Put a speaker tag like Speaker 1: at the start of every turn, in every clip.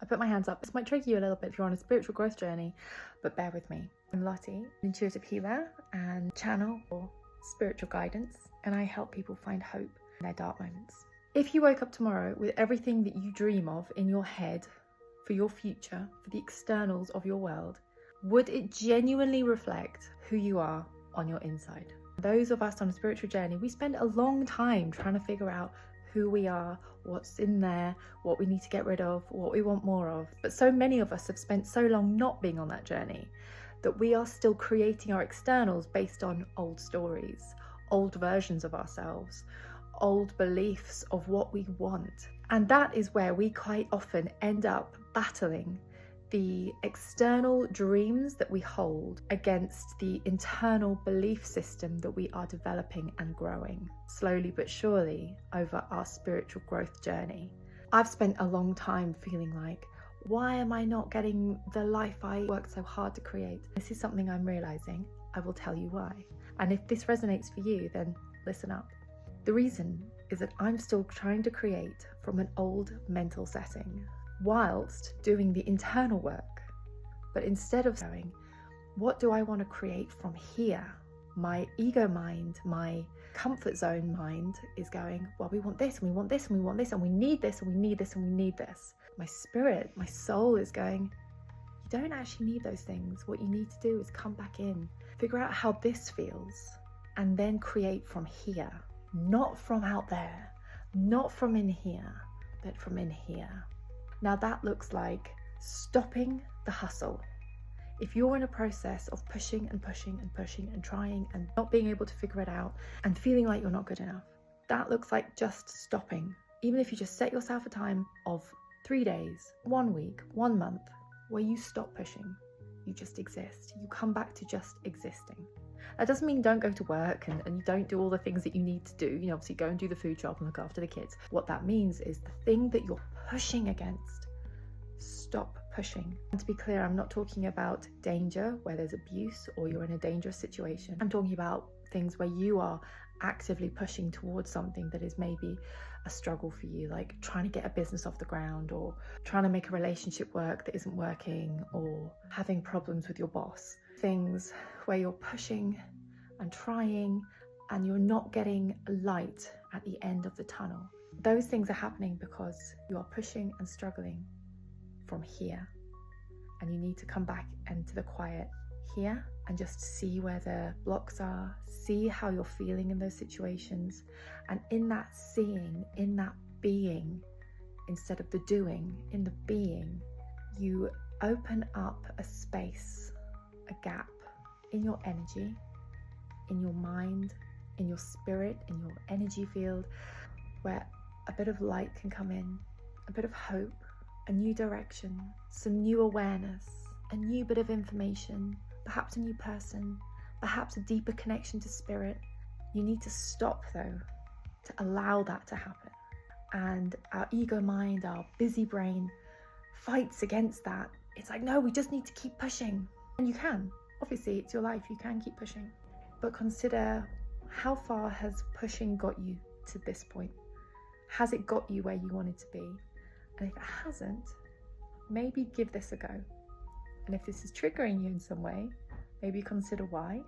Speaker 1: I put my hands up. This might trigger you a little bit if you're on a spiritual growth journey, but bear with me. I'm Lottie, an intuitive healer and channel for spiritual guidance, and I help people find hope in their dark moments. If you woke up tomorrow with everything that you dream of in your head for your future, for the externals of your world, would it genuinely reflect who you are on your inside? Those of us on a spiritual journey, we spend a long time trying to figure out who we are, what's in there, what we need to get rid of, what we want more of. But so many of us have spent so long not being on that journey that we are still creating our externals based on old stories, old versions of ourselves, old beliefs of what we want. And that is where we quite often end up battling the external dreams that we hold against the internal belief system that we are developing and growing slowly but surely over our spiritual growth journey. I've spent a long time feeling like, why am I not getting the life I worked so hard to create? This is something I'm realizing. I will tell you why. And if this resonates for you, then listen up. The reason is that I'm still trying to create from an old mental setting whilst doing the internal work. But instead of going, what do I want to create from here? My ego mind, my comfort zone mind is going, well, we want this and we want this and we want this and we need this and we need this and we need this. My spirit, my soul is going, you don't actually need those things. What you need to do is come back in, figure out how this feels, and then create from here. Not from out there, not from in here, but from in here. Now that looks like stopping the hustle. If you're in a process of pushing and pushing and pushing and trying and not being able to figure it out and feeling like you're not good enough, that looks like just stopping. Even if you just set yourself a time of 3 days, 1 week, 1 month, where you stop pushing, you just exist. You come back to just existing. That doesn't mean don't go to work and you don't do all the things that you need to do. You know, obviously go and do the food shop and look after the kids. What that means is the thing that you're pushing against, stop pushing. And to be clear, I'm not talking about danger where there's abuse or you're in a dangerous situation. I'm talking about things where you are actively pushing towards something that is maybe a struggle for you, like trying to get a business off the ground or trying to make a relationship work that isn't working or having problems with your boss. Things where you're pushing and trying and you're not getting light at the end of the tunnel. Those things are happening because you are pushing and struggling from here, and you need to come back into the quiet here and just see where the blocks are, see how you're feeling in those situations, and in that seeing, in that being, instead of the doing, in the being, you open up a space, a gap in your energy, in your mind, in your spirit, in your energy field, where a bit of light can come in, a bit of hope, a new direction, some new awareness, a new bit of information, perhaps a new person, perhaps a deeper connection to spirit. You need to stop though, to allow that to happen. And our ego mind, our busy brain fights against that. It's like, no, we just need to keep pushing. And you can, obviously it's your life, you can keep pushing. But consider, how far has pushing got you to this point? Has it got you where you wanted to be? And if it hasn't, maybe give this a go. And if this is triggering you in some way, maybe consider why.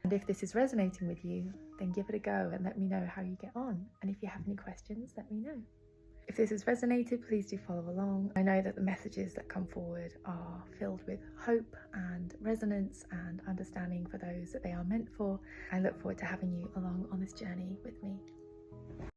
Speaker 1: And if this is resonating with you, then give it a go and let me know how you get on. And if you have any questions, let me know. If this has resonated, please do follow along. I know that the messages that come forward are filled with hope and resonance and understanding for those that they are meant for. I look forward to having you along on this journey with me.